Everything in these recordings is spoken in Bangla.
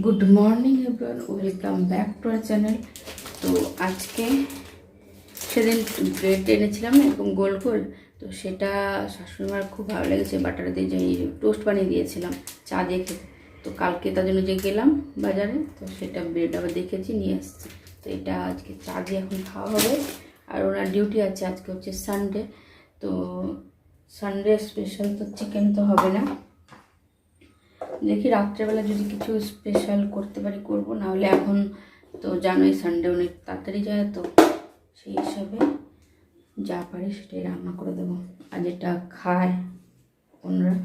Good morning everyone, welcome back to our channel. তো আজকে সেদিন ব্রেড এনেছিলাম না এরকম গোল গোল, তো সেটা শাশুড়িমার খুব ভালো লেগেছে। বাটার দিয়ে যে টোস্ট বানিয়ে দিয়েছিলাম চা দিয়ে খেতে। তো কালকে তার জন্য যে গেলাম বাজারে, তো সেটা ব্রেড আবার দেখেছি নিয়ে এসেছি। তো এটা আজকে চা দিয়ে এখন খাওয়া হবে। আর ওনার ডিউটি আছে, আজকে হচ্ছে সানডে। তো সানডে স্পেশাল তো চিকেন তো হবে না, দেখি রাত্রেবেলা যদি কিছু স্পেশাল করতে পারি করব, নাহলে এখন তো জানোই সানডে অনেক তাড়াতাড়ি যায়, তো সেই হিসাবে যা পারি সেটাই রান্না করে দেবো। আর যেটা খায় ওনারা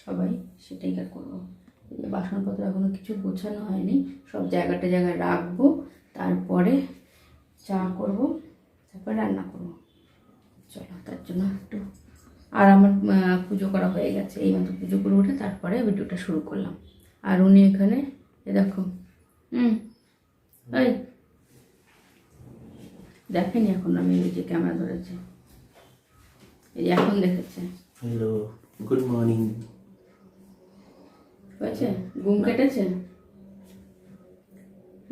সবাই সেটাই করবো। বাসনপত্র এখনও কিছু গোছানো হয়নি, সব জায়গায় রাখবো, তারপরে চা করব, তারপরে রান্না করব। চলো তার জন্য একটু, আর আমার পুজো করা হয়ে গেছে, এইমাত্র পুজো করে উঠে তারপরে ভিডিওটা শুরু করলাম। আর উনি এখানে দেখো এই দেখেনি এখন, আমি এই যে ক্যামেরা ধরেছি, এই যে এখন দেখেছে। Hello, good morning. হয়েছে? ঘুম কেটেছে?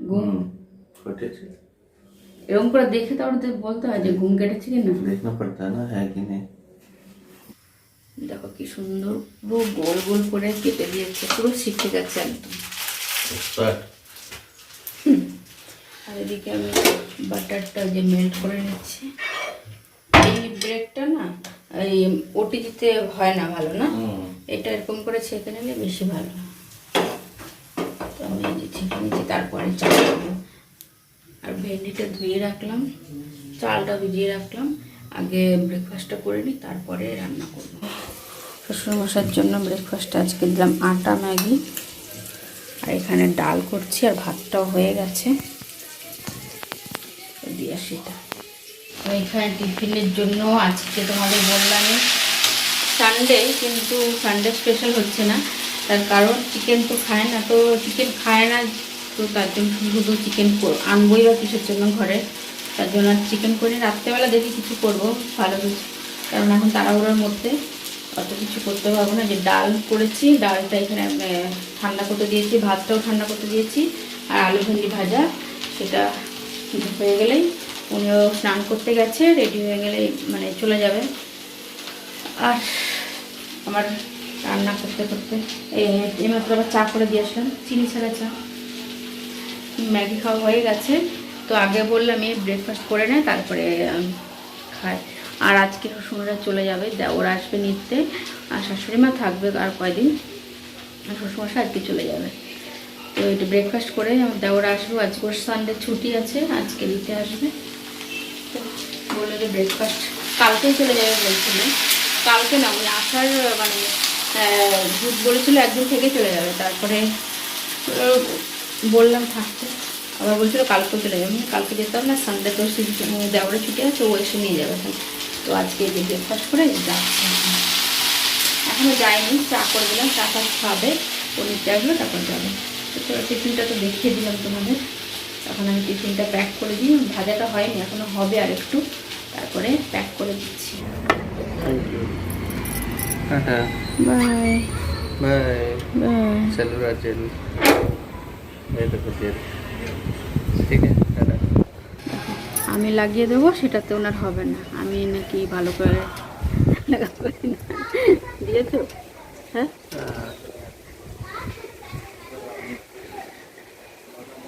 ঘুম কেটেছে এরকম করে দেখে তারপরে তো বলতে হয় যে ঘুম কেটেছে কি না। देखना पड़ता है ना है कि नहीं। দেখো কি সুন্দর পুরো গোল গোল করে কেটে দিয়েছে, পুরো শিখে গেছে একদম। আর এদিকে আমি বাটারটা যে মেল্ট করে নিচ্ছি। এই ব্রেডটা না এই ওটিজিতে হয় না ভালো না, এটা এরকম করে ছেঁকে নিলে বেশি ভালো। তো আমি এই যে ছেঁকে নিচ্ছি, তারপরে চাল দেবো। আর ভেন্ডিটা ধুয়ে রাখলাম, চালটা ভিজিয়ে রাখলাম, আগে ব্রেকফাস্টটা করে নিই তারপরে রান্না করবো। শ্বশুরমশাইয়ের জন্য ব্রেকফাস্টে আজকে দিলাম আটা ম্যাগি, আর এখানে ডাল করছি, আর ভাতটাও হয়ে গেছে দিয়ে সেটা। এখানে টিফিনের জন্য আজকে তোমাদের বললামই সানডে, কিন্তু সানডে স্পেশাল হচ্ছে না, তার কারণ চিকেন তো খায় না, তো চিকেন খায় না, তো তার জন্য শুধু চিকেন আনবোই বা কিসের জন্য ঘরে, তার জন্য আর চিকেন করে রাত্রেবেলা দেখি কিছু করবো ভালো কিছু, কারণ এখন তাড়াহুড়োর মধ্যে অত কিছু করতে পারবো না। যে ডাল করেছি, ডালটা এখানে ঠান্ডা করতে দিয়েছি, ভাতটাও ঠান্ডা করতে দিয়েছি, আর আলু ভেন্ডি ভাজা সেটা হয়ে গেলেই উনিও স্নান করতে গেছে, রেডি হয়ে গেলেই মানে চলে যাবে। আর আমার রান্না করতে করতে এইমাত্র আবার চা করে দিয়ে আসলাম, চিনি ছাড়া চা। ম্যাগি খাওয়া হয়ে গেছে, তো আগে বললাম এই ব্রেকফাস্ট করে নেয় তারপরে খায়। আর আজকে শ্বশুররা চলে যাবে, ওরা আসবে নিতে, আর শাশুড়ি মা থাকবে আর কয়দিন, আর শ্বশুরমশাই আজকে চলে যাবে। তো এটা ব্রেকফাস্ট করে আমার দেওরা আসবে, আজকে ওর সানডে ছুটি আছে, আজকে নিতে আসবে। তো বললো যে ব্রেকফাস্ট কালকেই চলে যাবে বলছিল, কালকে না উনি আসার মানে ভূত বলেছিল একদিন থেকে চলে যাবে, তারপরে বললাম থাকতে, আবার বলছিল কালকেও চলে যাবে, কালকে যেতাম না, সানডে তো দেওয়ার ছুটি আছে, ও এসে নিয়ে যাবে। তো আজকে যে ব্রেকফাস্ট করে যাচ্ছে, এখনও যায়নি, চা করে দিলাম, চা ফা খাবে, ও নিতে আসবে তারপর যাবে। তো টিফিনটা তো দেখিয়ে দিলাম তোমাদের, এখন আমি টিফিনটা প্যাক করে দিই, ভাজাটা হয়নি এখনও হবে আর একটু, তারপরে প্যাক করে দিচ্ছি। Bye bye bye. चलो राजल, ये देखो तेरे ठीक है टाटा। আমি লাগিয়ে দেবো, সেটাতে ওনার হবে না, আমি নাকি ভালো করে লাগাতে পারি না। দিয়েছো? হ্যাঁ,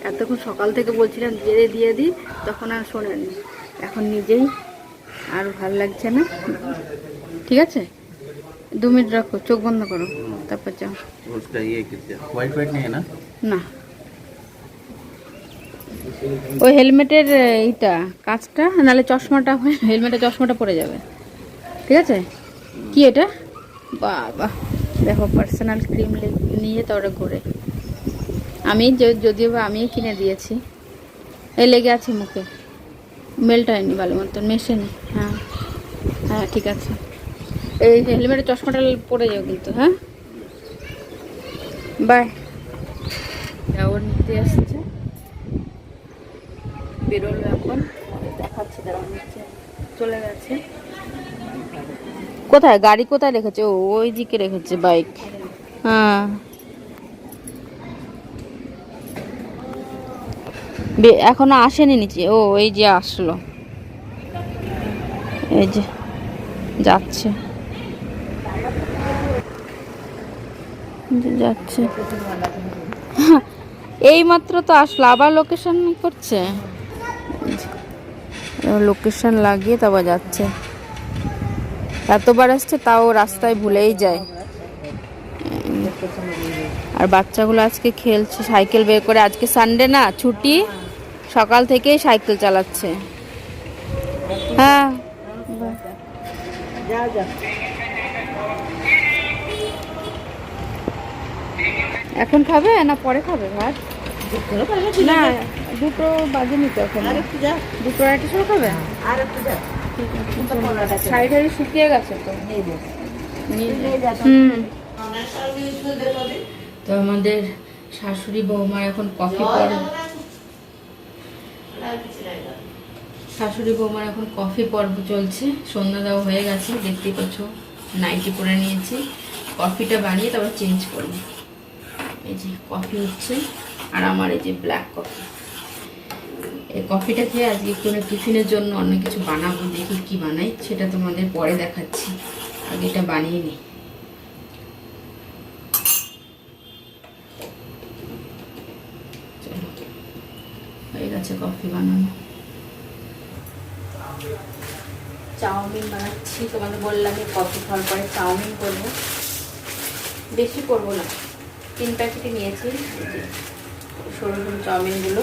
এতক্ষণ সকাল থেকে বলছিলাম দিয়ে দিই, তখন আর শোনেনি, এখন নিজেই আর ভালো লাগছে না। ঠিক আছে, 2 মিনিট রাখো, চোখ বন্ধ করো, তারপর যাও। उसका ये कितना वाइट वाइट नहीं है ना। না, ওই হেলমেটের এইটা কাজটা, নাহলে চশমাটা, হেলমেটের চশমাটা পড়ে যাবে। ঠিক আছে, কি এটা? বাবা দেখো, পার্সোনাল ক্রিম নিয়ে তারপরে ঘুরে, আমি যদিও বা আমি কিনে দিয়েছি, এই লেগে আছে মুখে, মেল্ট হয়নি ভালো মতন, মেশেনি। হ্যাঁ হ্যাঁ ঠিক আছে, এই হেলমেটের চশমাটা পরে যাও কিন্তু। হ্যাঁ বাই। ওর নিতে আসছে, বেরোলো এখন, দেখাচ্ছে তারা নিচে চলে গেছে। কোথায় গাড়ি কোথায় রেখেছে? ওই দিকে রেখেছে বাইক। হ্যাঁ এখনো আসেনি নিচে, ও এই যে আসলো, এই যে যাচ্ছে, যাচ্ছে। এই মাত্র তো আসলো, আবার লোকেশন করছে, লোকেশন লাগিয়ে তারপর যাচ্ছে। এতবার আসছে তাও রাস্তায় ভুলেই যায়। আর বাচ্চাগুলো আজকে খেলছে, সাইকেল বের করে, আজকে সানডে না, ছুটি, সকাল থেকেই সাইকেল চালাচ্ছে। হ্যাঁ, এখন খাবে না পরে খাবে ভাত? না, 2টো বাজেনি তো এখন, 2টো আড়াইটার সময় খাবে। শাড়ি টাড়ি শুকিয়ে গেছে তো। তো আমাদের শাশুড়ি বৌমার এখন কফি পর্ব, শাশুড়ি বৌমার এখন কফি পর্ব চলছে। সন্ধ্যা দেওয়া হয়ে গেছে, দেখতেই পাচ্ছ নাইটি পরে নিয়েছি। কফিটা বানিয়ে তারপর চেঞ্জ করব। এই যে কফি হচ্ছে, আর আমার এই যে ব্ল্যাক কফি। এই কফিটা খেয়ে আজকে কোনো টিফিনের জন্য অন্য কিছু বানাবো, দেখি কি বানাই সেটা তোমাদের পরে দেখাচ্ছি, আগে এটা বানিয়ে নিই। চলো, হয়ে গেছে কফি বানানো। চাউমিন বানাচ্ছি, তোমাদের বললাম কফি খাওয়ার পরে চাউমিন করবো, বেশি করবো না, 3 প্যাকেটে নিয়েছি সরু সরু চাউমিনগুলো।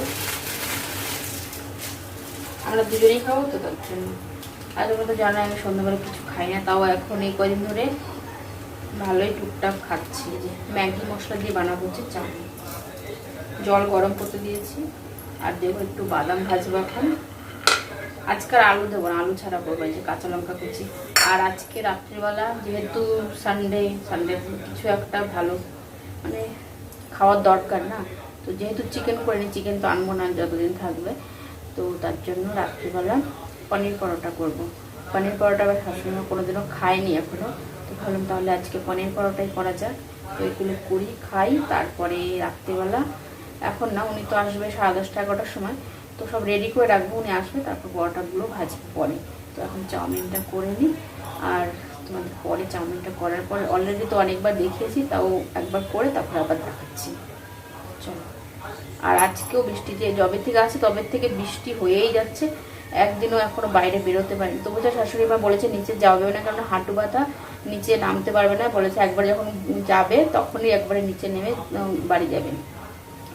আমরা দুজনেই খাবো তো, তার জন্য। আর তোমরা তো জানো আমি সন্ধ্যাবেলা কিছু খাই না, তাও এখন এই কদিন ধরে ভালোই টুকটাক খাচ্ছি। যে ম্যাগি মশলা দিয়ে বানাবো হচ্ছে চাউমিন, জল গরম করতে দিয়েছি। আর দেবো একটু বাদাম ভাজবো এখন। আজকাল আলু দেবো না, আলু ছাড়া করবো, যে কাঁচা লঙ্কা কুচি। আর আজকে রাত্রিবেলা যেহেতু সানডে কিছু একটা ভালো মানে খাওয়ার দরকার না, তো যেহেতু চিকেন করে নি, চিকেন তো আনবো না যতদিন থাকবে, তো তার জন্য রাত্রিবেলা পনির পরোটা করব। পনির পরোটা আবার শাশুড়ি কোনোদিনও খায়নি এখনও, তো ভাবলাম তাহলে আজকে পনির পরোটাই করা যাক। তো এগুলো করি, খাই, তারপরে রাত্রিবেলা, এখন না, উনি তো আসবে 10:30 11টার সময়, তো সব রেডি করে রাখবো, উনি আসবে, তারপর পরোটাগুলো ভাজবো পরে। তো এখন চাউমিনটা করে নিই, আর তোমাদের পরে চাউমিনটা করার পরে অলরেডি তো অনেকবার দেখিয়েছি, তাও একবার করে তারপর আবার দেখাচ্ছি। চলো। আর আজকেও বৃষ্টি, যে যবে থেকে আসছে তবে থেকে বৃষ্টি হয়েই যাচ্ছে, একদিনও এখনো বাইরে বেরোতে পারিনি। তবু তো শাশুড়ি মা বলেছে নিচে যাবে না, কারণ হাঁটু ব্যথা, নিচে নামতে পারবে না, বলেছে একবার যখন যাবে তখনই একবারে নিচে নেমে বাড়ি যাবে,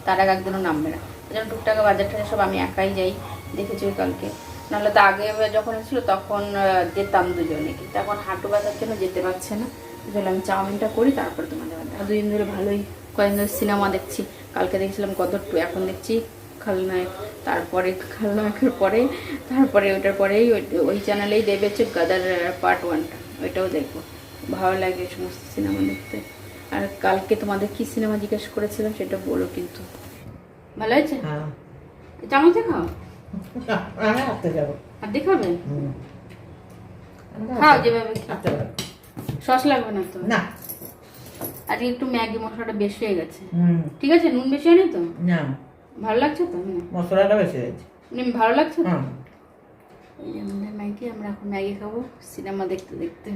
তার আগে একদিনও নামবে না। যেন টুকটাক বাজার টাজার সব আমি একাই যাই, দেখেছি কালকে, নাহলে তো আগে যখন ছিল তখন যেতাম দুজনে, কিন্তু এখন হাঁটু ব্যথার জন্য যেতে পারছে না। তাহলে আমি চাউমিনটা করি, তারপরে তোমাদের 2 দিন ধরে ভালোই কয়েকদিন ধরে সিনেমা দেখছি। কালকে দেখছিলাম গদর 2, এখন দেখছি খলনায়ক, তারপরে খলনায়কের পরে, তারপরে ওইটার পরেই ওই চ্যানেলেই দেবে হচ্ছে গদর পার্ট 1টা, ওইটাও দেখবো। ভালো লাগে সমস্ত সিনেমা দেখতে। আর কালকে তোমাদের কি সিনেমা জিজ্ঞেস করেছিলাম সেটা বলো কিন্তু। ভালো হয়েছে? চামচে খাও, আর দেখাবে খাও যেভাবে, সস লাগবে না তো? না, আজকে একটু ম্যাগি মশলাটা বেশি হয়ে গেছে। ঠিক আছে, নুন বেশি হয়নি তো? না, ভালো লাগছে তো? মশলাটা বেশি হয়েছে, ভালো লাগছে তো? এই যে আমাদের ম্যাগি, আমরা এখন ম্যাগি খাবো সিনেমা দেখতে দেখতে।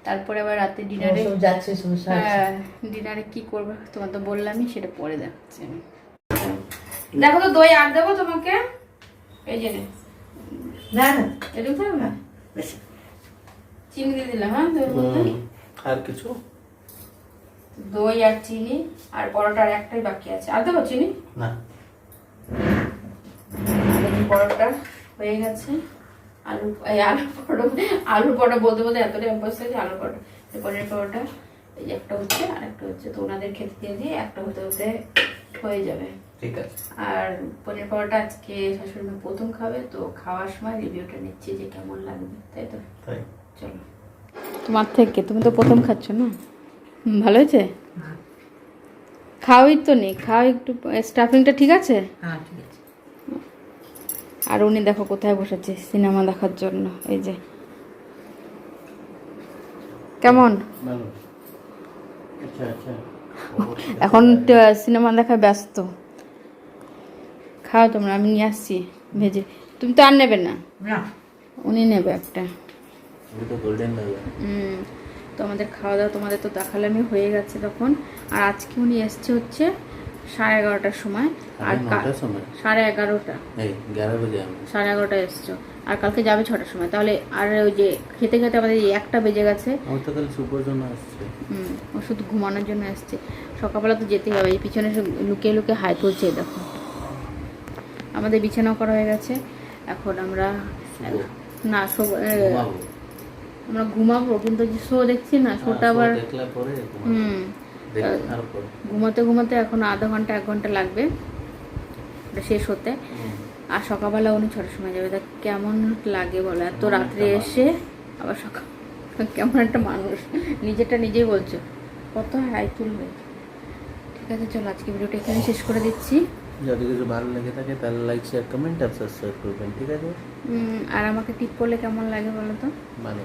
তারপরে আবার রাতে ডিনারে যাচ্ছে। হ্যাঁ, ডিনারে কি করবো তোমার তো বললামই, সেটা পরে দেখাচ্ছি আমি। দেখো তো দই আর দেবো তোমাকে, এই যে না এটুকু থাকবে না, চিনি দিয়ে দিলাম। হ্যাঁ, আর কিছু দই আর চিনি, আর পরোটা আর একটাই বাকি আছে, আর দেবো চিনি না। পরোটা হয়ে গেছে, আলুর পরোটা বলতে বলতে এতটাই অভ্যস্ত হয়েছে। আলুর পরোটা, পনির পরোটা, এই যে একটা হচ্ছে, আর একটা হচ্ছে, তো ওনাদের খেতে দিয়ে দিয়ে একটা হতে হতে হয়ে যাবে। ঠিক আছে। আর পনির পরোটা আজকে শাশুড়ি মা প্রথম খাবে, তো খাওয়ার সময় রিভিউটা নিচ্ছি যে কেমন লাগবে, তাই তো? চলো, তোমার থেকে, তুমি তো প্রথম খাচ্ছ না, ভালো হয়েছে? খাওয়াই তো নেই, খাও একটু, স্টাফিংটা ঠিক আছে? হ্যাঁ ঠিক আছে। আর উনি দেখো কোথায় বসেছে সিনেমা দেখার জন্য, এই যে কেমন এখন সিনেমা দেখায় ব্যস্ত, খাও তোমরা, আমি নিয়ে আসছি ভেজে। তুমি তো আর নেবে না, না উনি নেবে একটা। ওই তো গোল্ডেন লাগে। তো আমাদের খাওয়া দাওয়া তোমাদের তো দেখালামই, হয়ে গেছে তখন। আর আজকে উনি এসছে হচ্ছে 11:30টার সময়, আর 9টার সময় 11:30, এই 11 বাজে আমি 11:30 এসছো, আর কালকে যাবে 6টার সময়। তাহলে আর ওই যে খেতে খেতে আমাদের এই 1টা বেজে গেছে। আমার তো কাল সুপার জন্য আসছে। ও শুধু ঘুমানোর জন্য এসছে, সকালবেলা তো যেতেই হবে। এই পিছনে সব লুকিয়ে লুকিয়ে হাই তুলছে, এই দেখো। আমাদের বিছানাও করা হয়ে গেছে, এখন আমরা না ঘুমাবো। আমরা ঘুমাবো, কিন্তু যে শো দেখছি না, শোটা আবার দেখলে পরে তারপর ঘুমাতে ঘুমাতে এখন আধা ঘন্টা 1 ঘন্টা লাগবে ওটা শেষ হতে। আর সকালবেলা উনি 6টার সময় যাবে, তা কেমন লাগে বলো? এত রাত্রে এসে আবার সকাল, কেমন একটা মানুষ, নিজেরটা নিজেই বলছো, কত হাই তুলবে। ঠিক আছে, চলো আজকে ভিডিওটা এখানে শেষ করে দিচ্ছি। যদি কিছু ভালো লেগে থাকে তাহলে লাইক শেয়ার কমেন্ট আর সাবস্ক্রাইব করবেন, ঠিক আছে? আর আমাকে টিপ করলে কেমন লাগে বলো তো? ভালো।